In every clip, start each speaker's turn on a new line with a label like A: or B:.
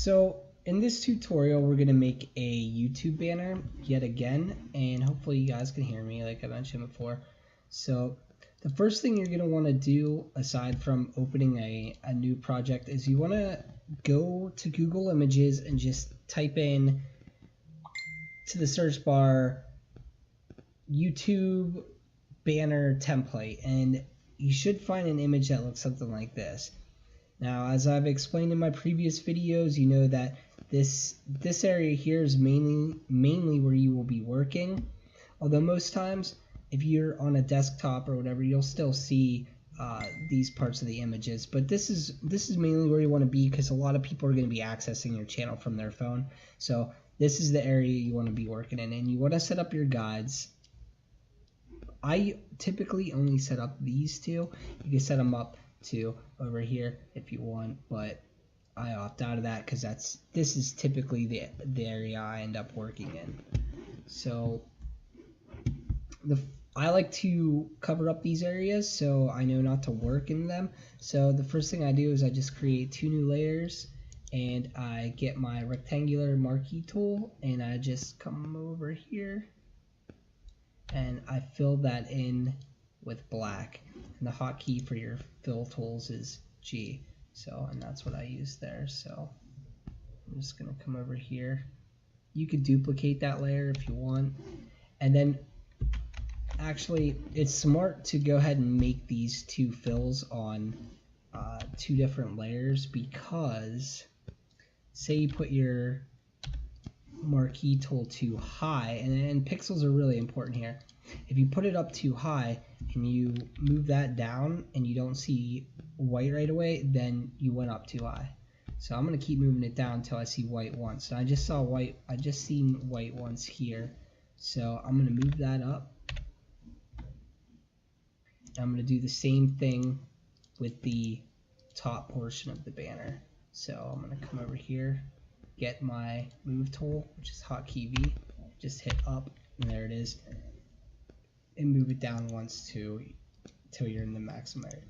A: So in this tutorial, we're going to make a YouTube banner yet again, and hopefully you guys can hear me like I mentioned before. So the first thing you're going to want to do, aside from opening a new project, is you want to go to Google Images and just type in to the search bar YouTube banner template, and you should find an image that looks something like this. Now, as I've explained in my previous videos, you know that this area here is mainly where you will be working. Although most times, if you're on a desktop or whatever, you'll still see these parts of the images. But this is mainly where you want to be, because a lot of people are going to be accessing your channel from their phone. So this is the area you want to be working in, and you want to set up your guides. I typically only set up these two. You can set them up to over here if you want, but I opt out of that because this is typically the area I end up working in. So I like to cover up these areas so I know not to work in them. So the first thing I do is I just create 2 new layers, and I get my rectangular marquee tool, and I just come over here and I fill that in with black. And the hotkey for your fill tools is G. So, and that's what I use there. So I'm just gonna come over here. You could duplicate that layer if you want. And then actually it's smart to go ahead and make these 2 fills on 2 different layers, because say you put your marquee tool too high, and pixels are really important here. If you put it up too high and you move that down and you don't see white right away, then you went up too high. So I'm going to keep moving it down until I see white once. And I just saw white, I just seen white once here. So I'm going to move that up. I'm going to do the same thing with the top portion of the banner. So I'm going to come over here, get my move tool, which is hotkey V, just hit up, and there it is, and move it down once till you're in the maximum area.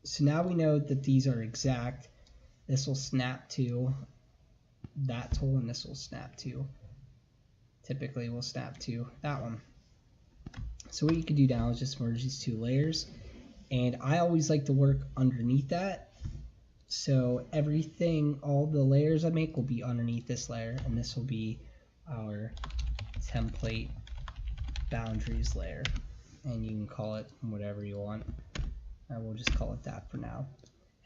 A: So now we know that these are exact. This will snap to that tool, and this will snap to, typically will snap to that one. So what you can do now is just merge these 2 layers, and I always like to work underneath that. So everything, all the layers I make will be underneath this layer, and this will be our template boundaries layer, and you can call it whatever you want. I will just call it that for now.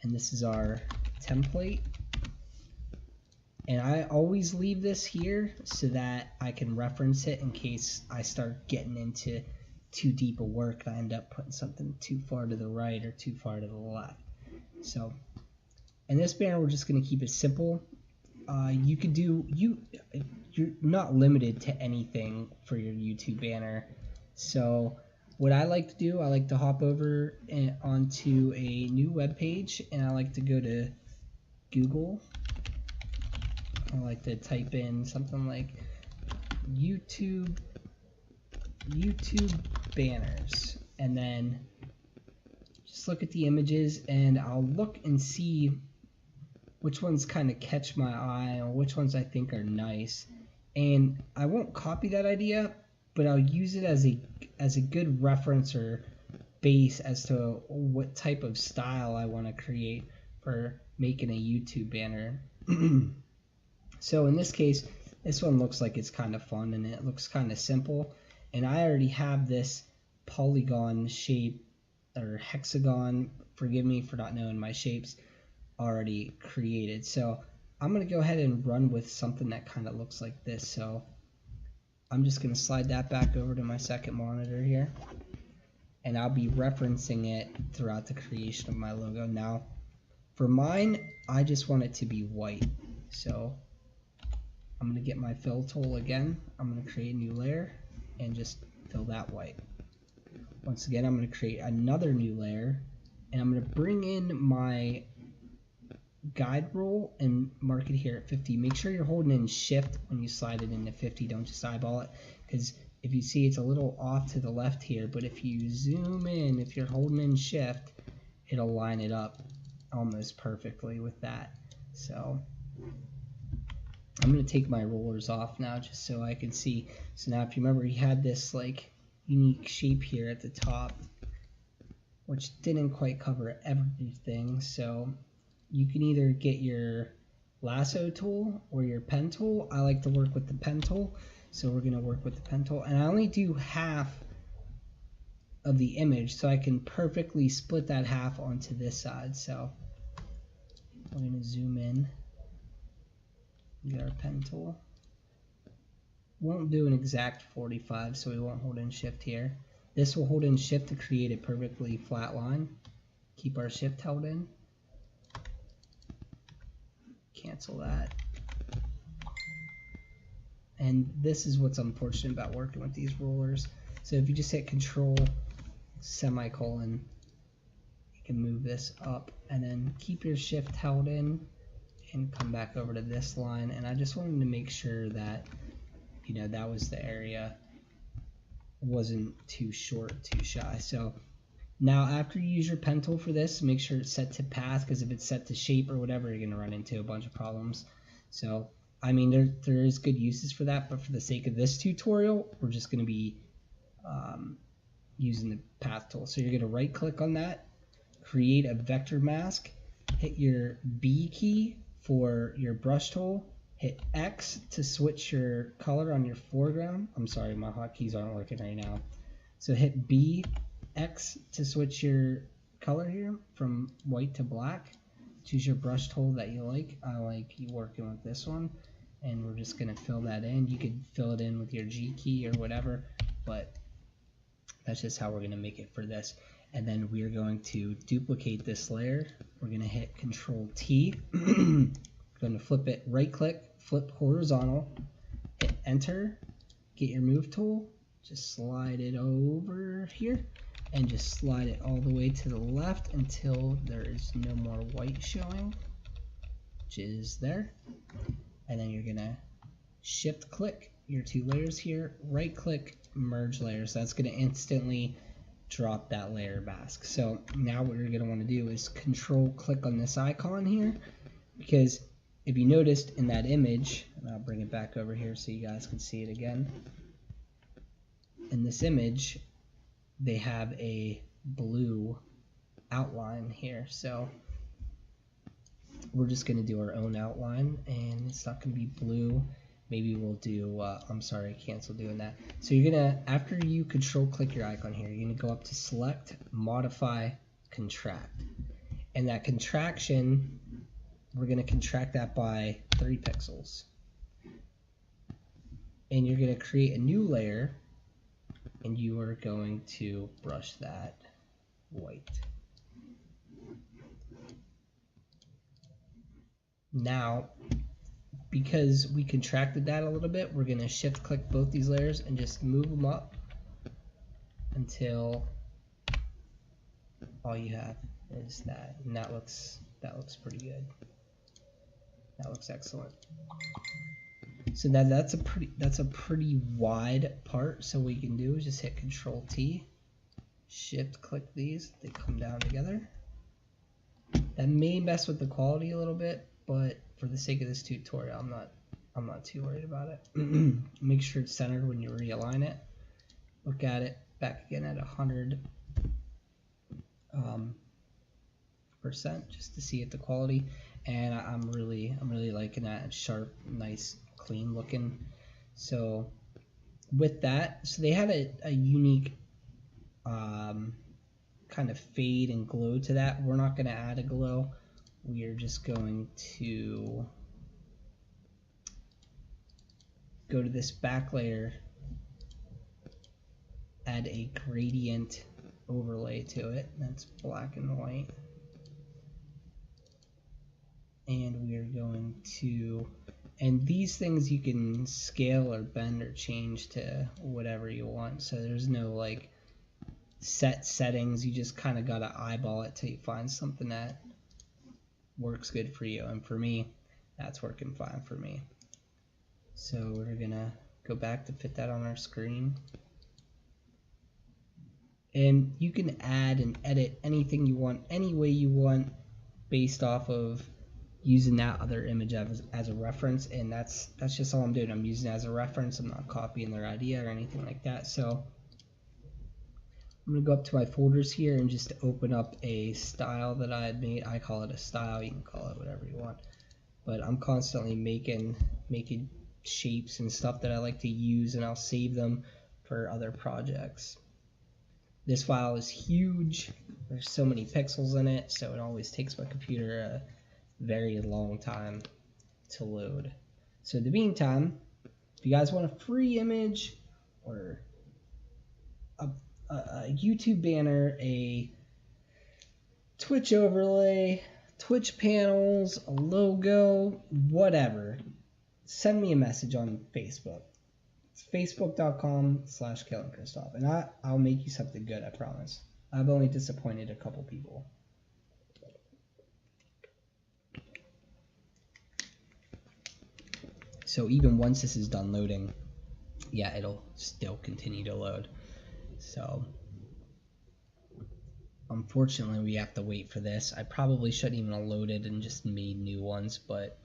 A: And this is our template, and I always leave this here so that I can reference it in case I start getting into too deep of work and I end up putting something too far to the right or too far to the left. So in this banner, we're just going to keep it simple. You could do, you're not limited to anything for your YouTube banner. So what I like to do, I like to hop over onto a new web page, and I like to go to Google. I like to type in something like YouTube banners, and then just look at the images, and I'll look and see which ones kind of catch my eye or which ones I think are nice. And I won't copy that idea, but I'll use it as a good reference or base as to what type of style I want to create for making a YouTube banner. So in this case, this one looks like it's kind of fun, and it looks kind of simple. And I already have this polygon shape or hexagon, forgive me for not knowing my shapes, already created. So I'm going to go ahead and run with something that kind of looks like this. So I'm just going to slide that back over to my second monitor here, and I'll be referencing it throughout the creation of my logo. Now for mine, I just want it to be white. So I'm going to get my fill tool again. I'm going to create a new layer and just fill that white. Once again, I'm going to create another new layer, and I'm going to bring in my guide rule and mark it here at 50. Make sure you're holding in shift when you slide it into 50. Don't just eyeball it, because if you see, it's a little off to the left here, but if you zoom in, if you're holding in shift, it'll line it up almost perfectly with that. So I'm going to take my rollers off now just so I can see. So now if you remember, he had this like unique shape here at the top, which didn't quite cover everything. So you can either get your lasso tool or your pen tool. I like to work with the pen tool, so we're going to work with the pen tool. And I only do half of the image, so I can perfectly split that half onto this side. So we're going to zoom in. Get our pen tool. Won't do an exact 45, so we won't hold in shift here. This will hold in shift to create a perfectly flat line. Keep our shift held in. Cancel that. And this is what's unfortunate about working with these rollers. So if you just hit Control semicolon, you can move this up and then keep your shift held in and come back over to this line. And I just wanted to make sure that, you know, that was the area, wasn't too short, too shy. So now after you use your pen tool for this, make sure it's set to path, because if it's set to shape or whatever, you're going to run into a bunch of problems. So I mean, there is good uses for that, but for the sake of this tutorial, we're just going to be using the path tool. So you're going to right click on that, create a vector mask, hit your B key for your brush tool, hit X to switch your color on your foreground. I'm sorry, my hotkeys aren't working right now. So hit B, X to switch your color here from white to black. Choose your brush tool that you like. I like working with this one, and we're just going to fill that in. You could fill it in with your G key or whatever, but that's just how we're going to make it for this. And then we're going to duplicate this layer. We're going to hit Control T. Going to flip it, right click, flip horizontal, hit enter, get your move tool, just slide it over here and just slide it all the way to the left until there is no more white showing, which is there. And then you're going to shift click your two layers here, right click, merge layers. That's going to instantly drop that layer mask. So now what you're going to want to do is control click on this icon here, because if you noticed in that image, and I'll bring it back over here so you guys can see it again. In this image, they have a blue outline here. So we're just going to do our own outline, and it's not going to be blue. Maybe we'll do, I'm sorry, cancel doing that. So you're going to, after you control click your icon here, you're going to go up to select, modify, contract. And that contraction, we're going to contract that by 3 pixels. And you're going to create a new layer, and you are going to brush that white. Now, because we contracted that a little bit, we're going to shift click both these layers and just move them up until all you have is that. And that looks pretty good. That looks excellent. So that's a pretty wide part. So what you can do is just hit Control T, shift click these, they come down together. That may mess with the quality a little bit, but for the sake of this tutorial, I'm not too worried about it. Make sure it's centered when you realign it. Look at it back again at 100% just to see if the quality. And I'm really liking that. It's sharp, nice, clean looking. So with that, so they had a unique kind of fade and glow to that. We're not going to add a glow. We are just going to go to this back layer, add a gradient overlay to it. That's black and white. And we are going to, and these things you can scale or bend or change to whatever you want. So there's no like set settings. You just kind of got to eyeball it till you find something that works good for you. And for me, that's working fine for me. So we're gonna go back to fit that on our screen. And you can add and edit anything you want, any way you want, based off of using that other image as a reference, and that's just all I'm doing. I'm using it as a reference. I'm not copying their idea or anything like that. So I'm going to go up to my folders here and just open up a style that I had made. I call it a style. You can call it whatever you want. But I'm constantly making shapes and stuff that I like to use, and I'll save them for other projects. This file is huge. There's so many pixels in it, so it always takes my computer a very long time to load. So in the meantime, if you guys want a free image or a YouTube banner, a Twitch overlay, Twitch panels, a logo, whatever, send me a message on Facebook. It's facebook.com/KillinChristoff, and I'll make you something good, I promise. I've only disappointed a couple people. So even once this is done loading, yeah, it'll still continue to load. So unfortunately, we have to wait for this. I probably shouldn't even have loaded and just made new ones, but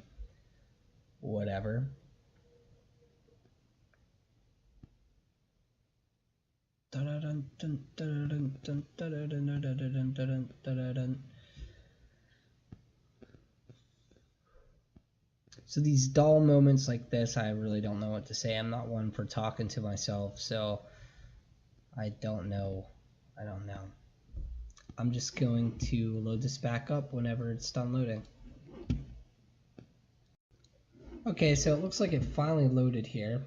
A: whatever. So these dull moments like this, I really don't know what to say. I'm not one for talking to myself, so I don't know. I'm just going to load this back up whenever it's done loading. Okay, so it looks like it finally loaded here,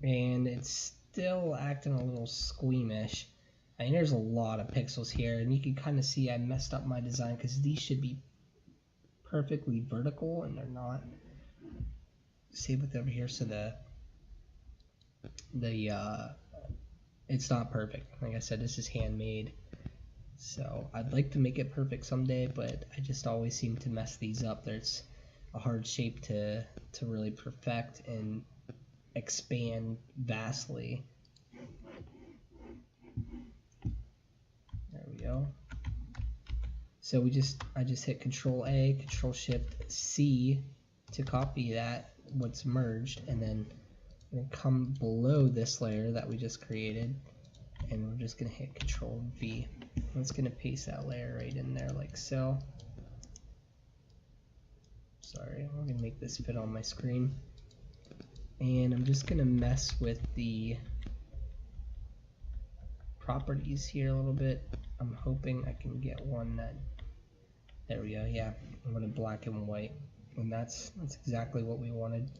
A: and it's still acting a little squeamish. I mean, there's a lot of pixels here, and you can kind of see I messed up my design because these should be perfectly vertical, and they're not. Same with over here, so it's not perfect. Like I said, this is handmade, so I'd like to make it perfect someday, but I just always seem to mess these up. There's a hard shape to really perfect and expand vastly. There we go. So I just hit Control A, Control Shift C to copy that, what's merged, and then I'm gonna come below this layer that we just created, and we're just gonna hit Control V. And it's gonna paste that layer right in there like so. Sorry, I'm gonna make this fit on my screen. And I'm just gonna mess with the properties here a little bit. I'm hoping I can get one that, there we go, yeah, I'm gonna black and white, and that's exactly what we wanted.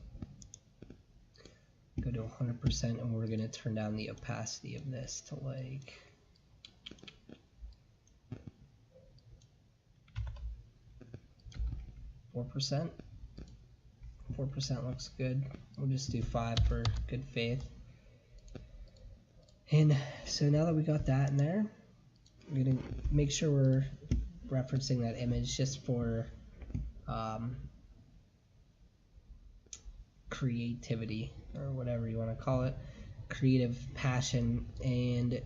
A: Go to 100%, and we're gonna turn down the opacity of this to like 4%. 4% looks good. We'll just do 5 for good faith. And so now that we got that in there, I'm gonna make sure we're referencing that image just for creativity, or whatever you want to call it, creative passion. And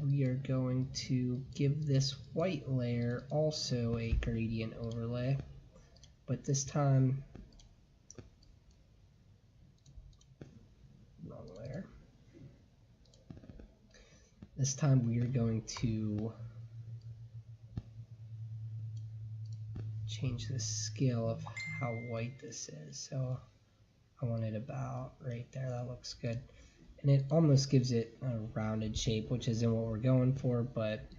A: we are going to give this white layer also a gradient overlay, but this time, wrong layer. This time we are going to change the scale of how white this is. So I want it about right there. That looks good. And it almost gives it a rounded shape, which isn't what we're going for, but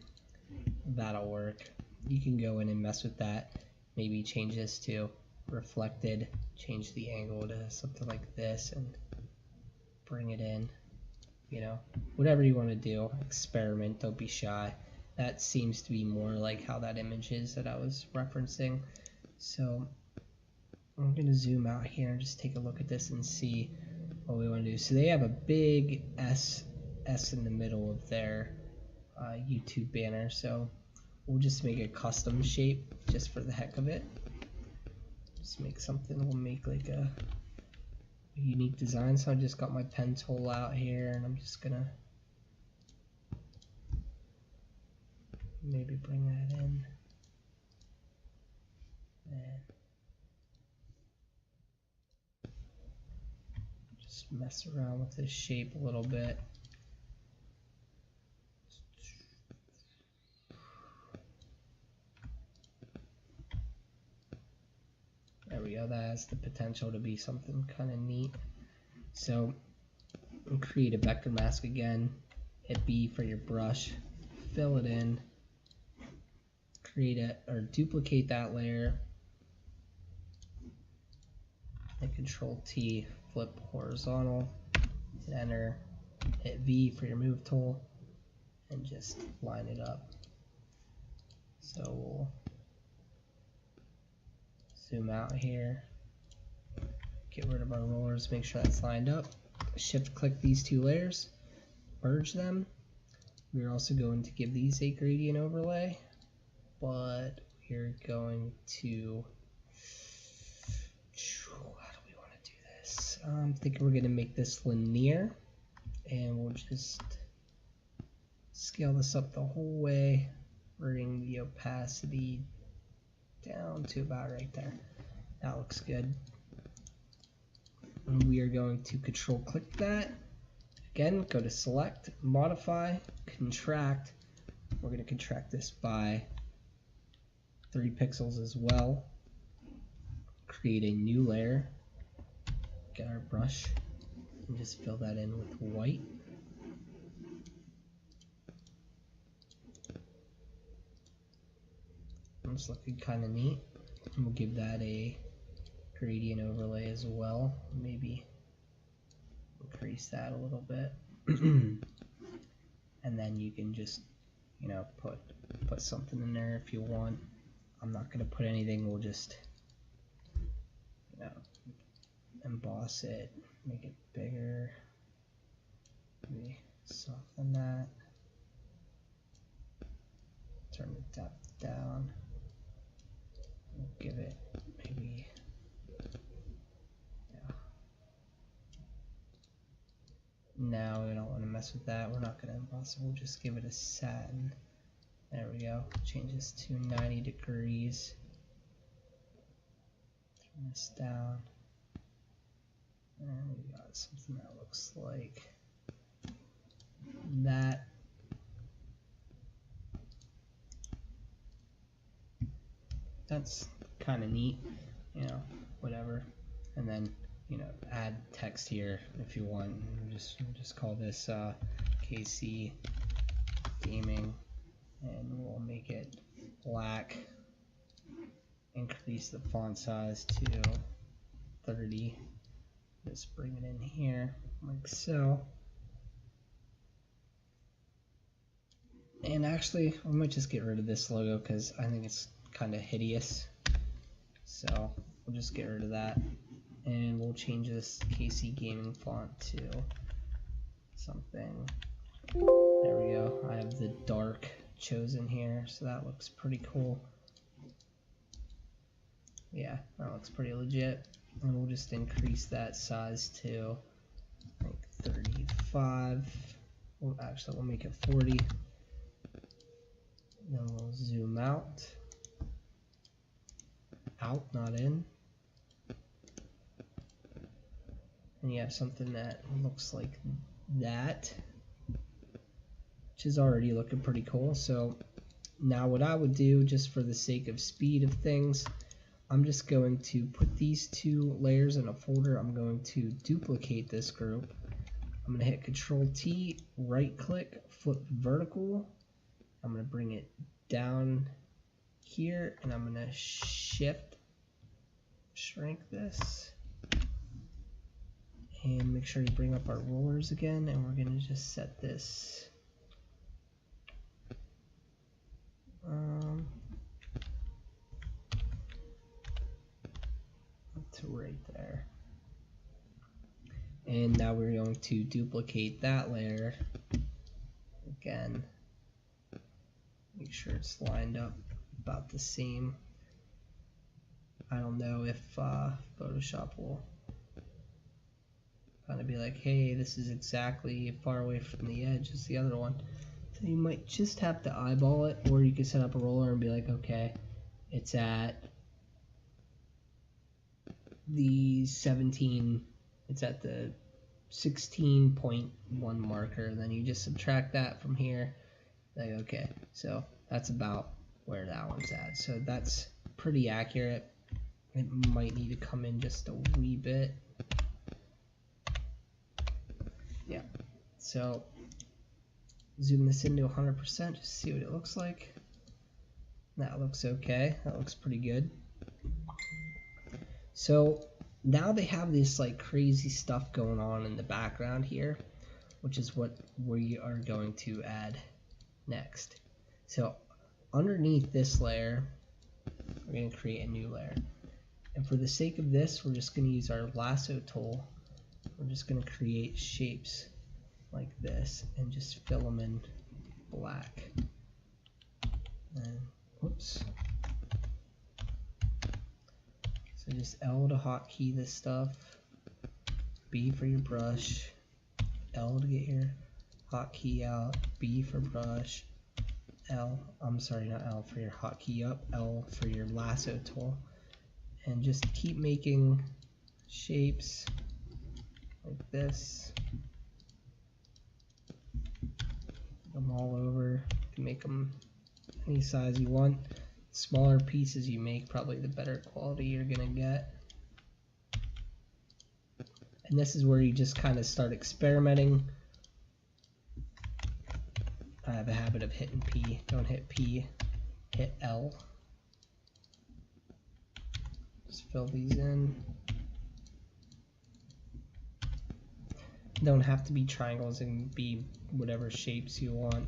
A: that'll work. You can go in and mess with that. Maybe change this to reflected, change the angle to something like this, and bring it in. You know, whatever you want to do, experiment, don't be shy. That seems to be more like how that image is that I was referencing. So I'm going to zoom out here and just take a look at this and see what we want to do. So they have a big S in the middle of their YouTube banner, so we'll just make a custom shape just for the heck of it. Just make something, we'll make like a unique design. So I just got my pen tool out here, and I'm just gonna maybe bring that in. And just mess around with this shape a little bit. There we go, that has the potential to be something kind of neat. So create a vector mask again, hit B for your brush, fill it in, create it or duplicate that layer, hit Control T, flip horizontal, hit enter, hit V for your move tool, and just line it up. So we'll zoom out here, get rid of our rollers, make sure that's lined up, shift click these two layers, merge them. We're also going to give these a gradient overlay, but we're going to, how do we want to do this? I'm thinking we're going to make this linear, and we'll just scale this up the whole way, bring the opacity down to about right there. That looks good. And we are going to control click that. Again, go to select, modify, contract. We're going to contract this by 3 pixels as well. Create a new layer. Get our brush and just fill that in with white. It's looking kind of neat. And we'll give that a gradient overlay as well. Maybe increase that a little bit. And then you can just, you know, put something in there if you want. I'm not going to put anything. We'll just, you know, emboss it, make it bigger, maybe soften that, turn the depth down. We'll give it maybe, yeah. Now we don't want to mess with that. We're not going to emboss it. We'll just give it a satin. There we go. Change this to 90 degrees. Turn this down. And we got something that looks like that. That's kind of neat, you know, whatever. And then, you know, add text here if you want. Just call this KC Gaming, and we'll make it black. Increase the font size to 30. Just bring it in here like so. And actually, I might just get rid of this logo because I think it's kind of hideous. So we'll just get rid of that, and we'll change this KC Gaming font to something. There we go. I have the dark chosen here, so that looks pretty cool. Yeah, that looks pretty legit. And we'll just increase that size to like 35. Well, actually, we'll make it 40. Then we'll zoom out. Out, not in. And you have something that looks like that, which is already looking pretty cool. So now what I would do, just for the sake of speed of things, I'm just going to put these two layers in a folder. I'm going to duplicate this group. I'm going to hit Control T, right click, flip vertical. I'm going to bring it down here, and I'm going to shift shrink this, and make sure you bring up our rollers again, and we're going to just set this up to right there. And now we're going to duplicate that layer again, make sure it's lined up about the same. I don't know if Photoshop will kind of be like, hey, this is exactly far away from the edge as the other one. So you might just have to eyeball it, or you can set up a roller and be like, okay, it's at the 17, it's at the 16.1 marker, and then you just subtract that from here. Like, okay, so that's about where that one's at. So that's pretty accurate. It might need to come in just a wee bit. Yeah, so zoom this into 100% just to see what it looks like. That looks okay. That looks pretty good. So now they have this like crazy stuff going on in the background here, which is what we are going to add next. So underneath this layer, we're going to create a new layer. And for the sake of this, we're just going to use our lasso tool. We're just going to create shapes like this and just fill them in black. And whoops. So just L to hotkey this stuff, B for your brush, L to get your hotkey out, B for brush, L, I'm sorry, not L for your hotkey up, L for your lasso tool, and just keep making shapes like this. Put them all over. You can make them any size you want. Smaller pieces you make, probably the better quality you're gonna get. And this is where you just kind of start experimenting. I have a habit of hitting P. Don't hit P, hit L. Just fill these in. Don't have to be triangles, and be whatever shapes you want.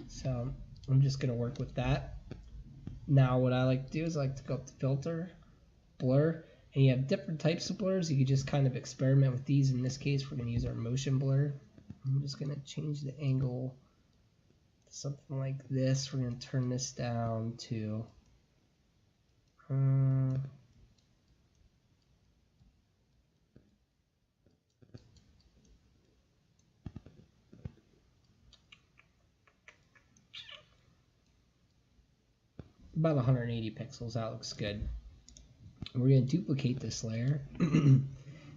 A: So I'm just going to work with that. Now what I like to do is I like to go up to filter, blur, and you have different types of blurs. You can just kind of experiment with these. In this case, we're going to use our motion blur. I'm just going to change the angle to something like this. We're going to turn this down to about 180 pixels. That looks good. We're going to duplicate this layer,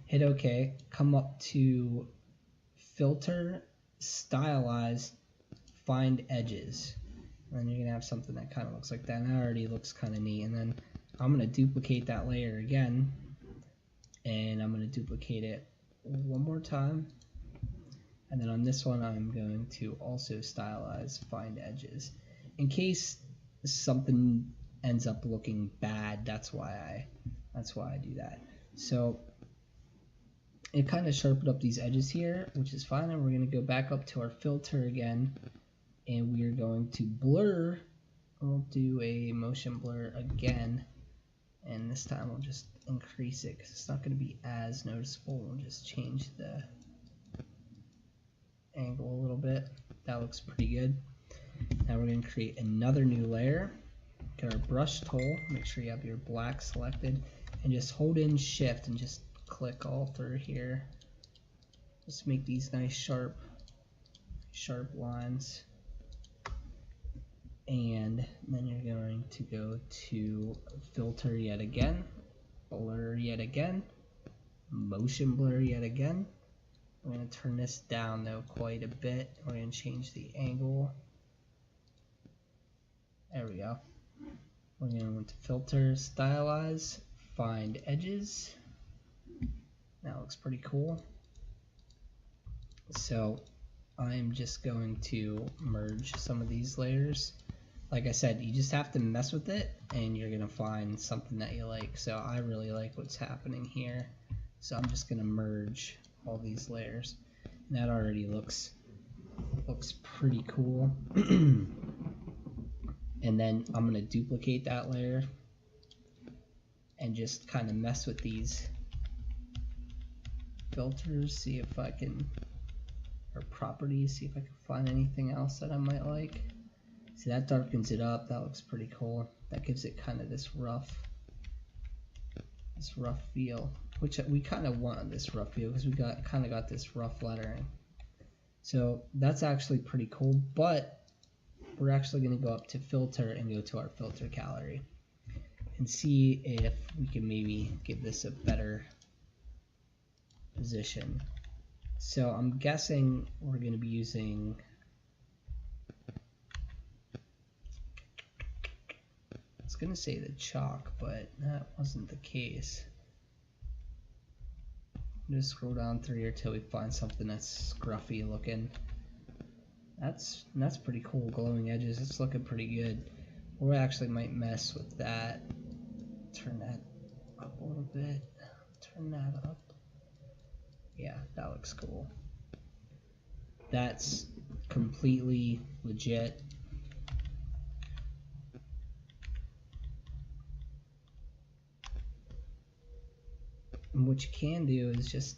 A: hit OK, come up to filter, stylize, find edges, and you're going to have something that kind of looks like that. And that already looks kind of neat. And then I'm going to duplicate that layer again, and I'm going to duplicate it one more time. And then on this one, I'm going to also stylize, find edges. In case something ends up looking bad, that's why I do that. So it kind of sharpened up these edges here, which is fine. And we're going to go back up to our filter again, and we are going to blur. We'll do a motion blur again, and this time we'll just increase it because it's not going to be as noticeable. We'll just change the angle a little bit. That looks pretty good. Now we're going to create another new layer. Get our brush tool, make sure you have your black selected, and just hold in shift and just click all through here. Just make these nice sharp lines. And then you're going to go to filter yet again, blur yet again, motion blur yet again. We're going to turn this down though quite a bit. We're going to change the angle. There we go. We're going to go to filter, stylize, find edges. That looks pretty cool. So I'm just going to merge some of these layers. Like I said, you just have to mess with it and you're going to find something that you like. So I really like what's happening here. So I'm just going to merge all these layers. And that already looks pretty cool. And then I'm going to duplicate that layer and just kind of mess with these filters, see if I can, or properties, see if I can find anything else that I might like. See, that darkens it up. That looks pretty cool. That gives it kind of this rough feel, which we kind of want this rough feel because we kind of got this rough lettering. So that's actually pretty cool, but we're actually going to go up to filter and go to our filter gallery. and see if we can maybe give this a better position. So I'm guessing we're going to be using it's going to say the chalk, but that wasn't the case. Just scroll down through here till we find something that's scruffy looking. That's pretty cool, glowing edges. It's looking pretty good. We actually might mess with that. Turn that up a little bit. Turn that up. Yeah, that looks cool. That's completely legit. And what you can do is just,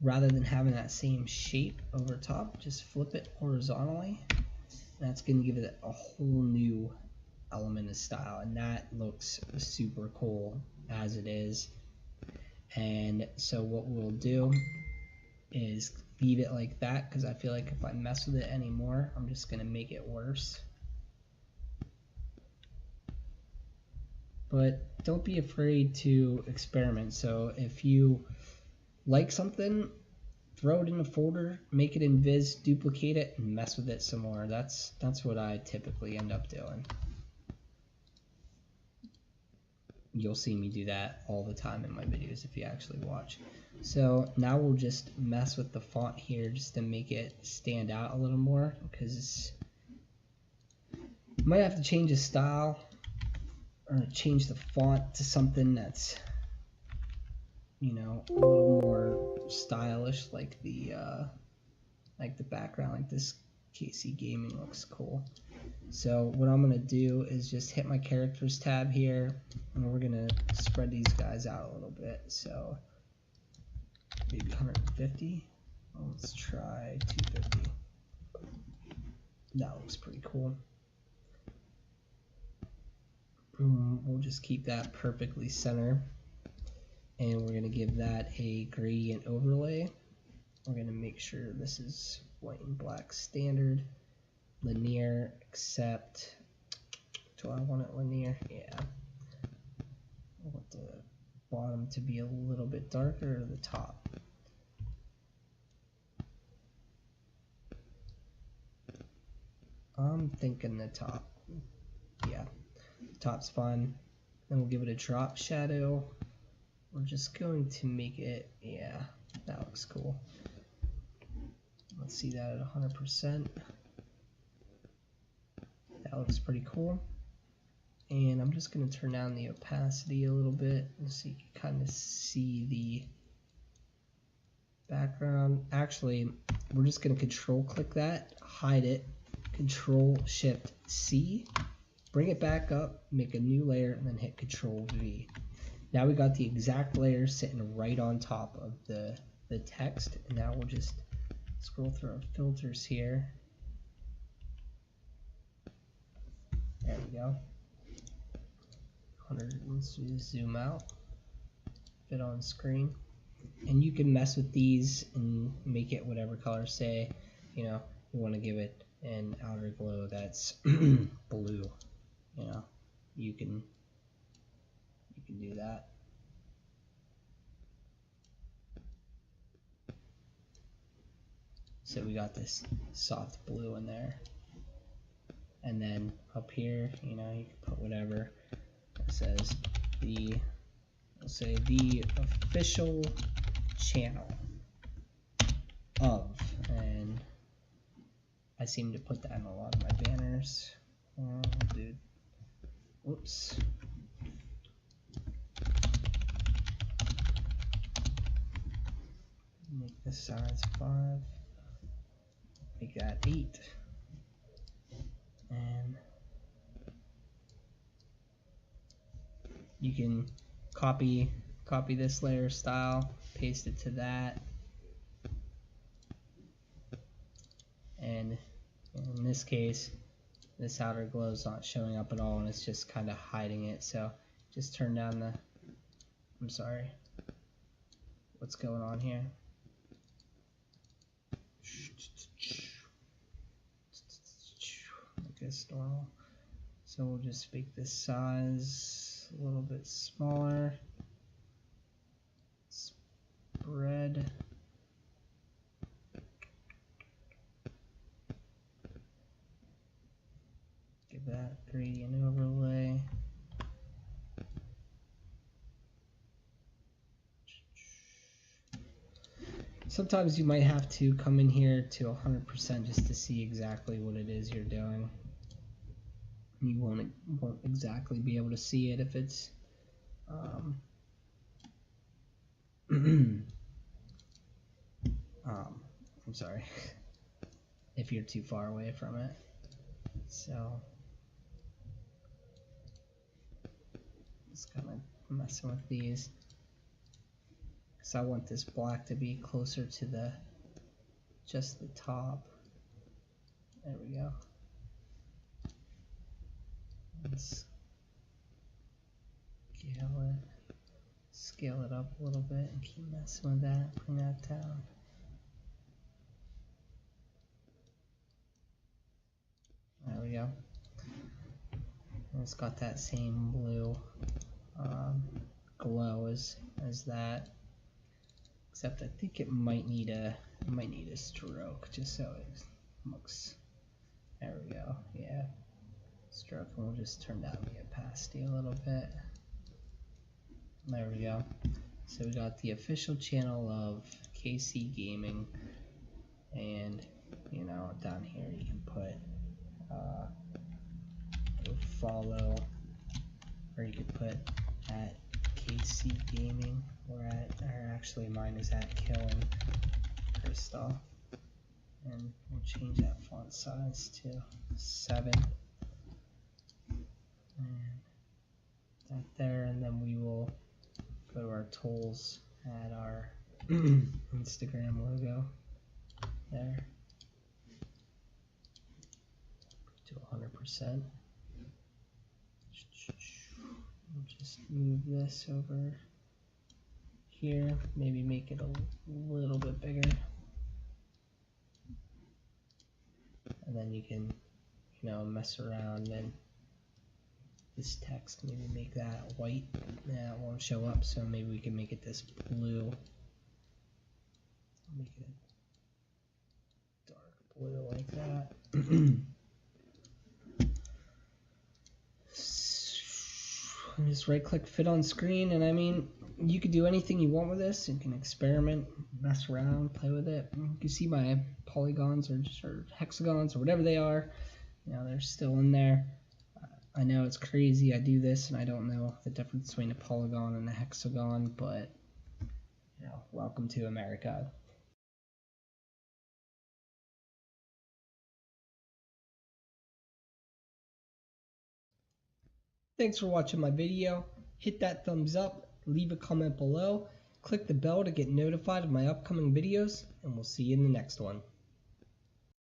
A: rather than having that same shape over top, just flip it horizontally. That's going to give it a whole new element of style, and that looks super cool as it is. And so what we'll do is leave it like that, because I feel like if I mess with it anymore, I'm just going to make it worse. But don't be afraid to experiment. So if you like something, throw it in a folder, make it in Viz, duplicate it, and mess with it some more. That's what I typically end up doing. You'll see me do that all the time in my videos if you actually watch. So now we'll just mess with the font here just to make it stand out a little more, because you might have to change the style or change the font to something that's, you know, a little more stylish, like the background, like this KC Gaming looks cool. So what I'm going to do is just hit my characters tab here, and we're going to spread these guys out a little bit. So maybe 150. Let's try 250. That looks pretty cool. We'll just keep that perfectly center, and we're going to give that a gradient overlay. We're going to make sure this is white and black standard, linear, except, do I want it linear? Yeah. I want the bottom to be a little bit darker, or the top. I'm thinking the top. Yeah, the top's fine. Then we'll give it a drop shadow. We're just going to make it, yeah, that looks cool. Let's see that at 100%. That looks pretty cool. And I'm just going to turn down the opacity a little bit so you can kind of see the background. Actually, we're just going to control click that, hide it, control shift C, bring it back up, make a new layer, and then hit control V. Now we got the exact layer sitting right on top of the text, and now we'll just scroll through our filters here. There we go. 100, let's just zoom out, fit on screen. And you can mess with these and make it whatever color. Say, you know, you want to give it an outer glow that's blue. You know, you can do that. So we got this soft blue in there. And then up here, you know, you can put whatever. It says we'll say the official channel of, and I seem to put that in a lot of my banners. Dude, whoops. Make this size 5. Make that 8. And you can copy this layer style, paste it to that, and in this case this outer glow is not showing up at all, and it's just kind of hiding it. So just turn down the, I'm sorry, what's going on here? Like this normal. So we'll just make this size a little bit smaller. Spread. Give that gradient overlay. Sometimes you might have to come in here to 100% just to see exactly what it is you're doing. You won't exactly be able to see it if it's I'm sorry, if you're too far away from it. So just kind of messing with these. So I want this black to be closer to just the top. There we go. Let's scale it up a little bit and keep messing with that. Bring that down. There we go. And it's got that same blue glow as that. Except I think it might need a stroke just so it looks. There we go. Yeah, stroke, and we'll just turn down the opacity a little bit. There we go. So we got the official channel of KC Gaming, and you know, down here you can put follow, or you could put at KC Gaming, or actually mine is at Killing Crystal, and we'll change that font size to 7, and that there, and then we will go to our tools, add our Instagram logo there to 100%. We'll just move this over here, maybe make it a little bit bigger, and then you can, you know, mess around and this text, maybe make that white. That won't show up, so maybe we can make it this blue. Make it a dark blue like that. Just right click fit on screen, and I mean, you could do anything you want with this. You can experiment, mess around, play with it. You can see my polygons or hexagons or whatever they are, you know, they're still in there. I know it's crazy, I do this and I don't know the difference between a polygon and a hexagon, but you know, welcome to America. Thanks for watching my video. Hit that thumbs up, leave a comment below, click the bell to get notified of my upcoming videos, and we'll see you in the next one.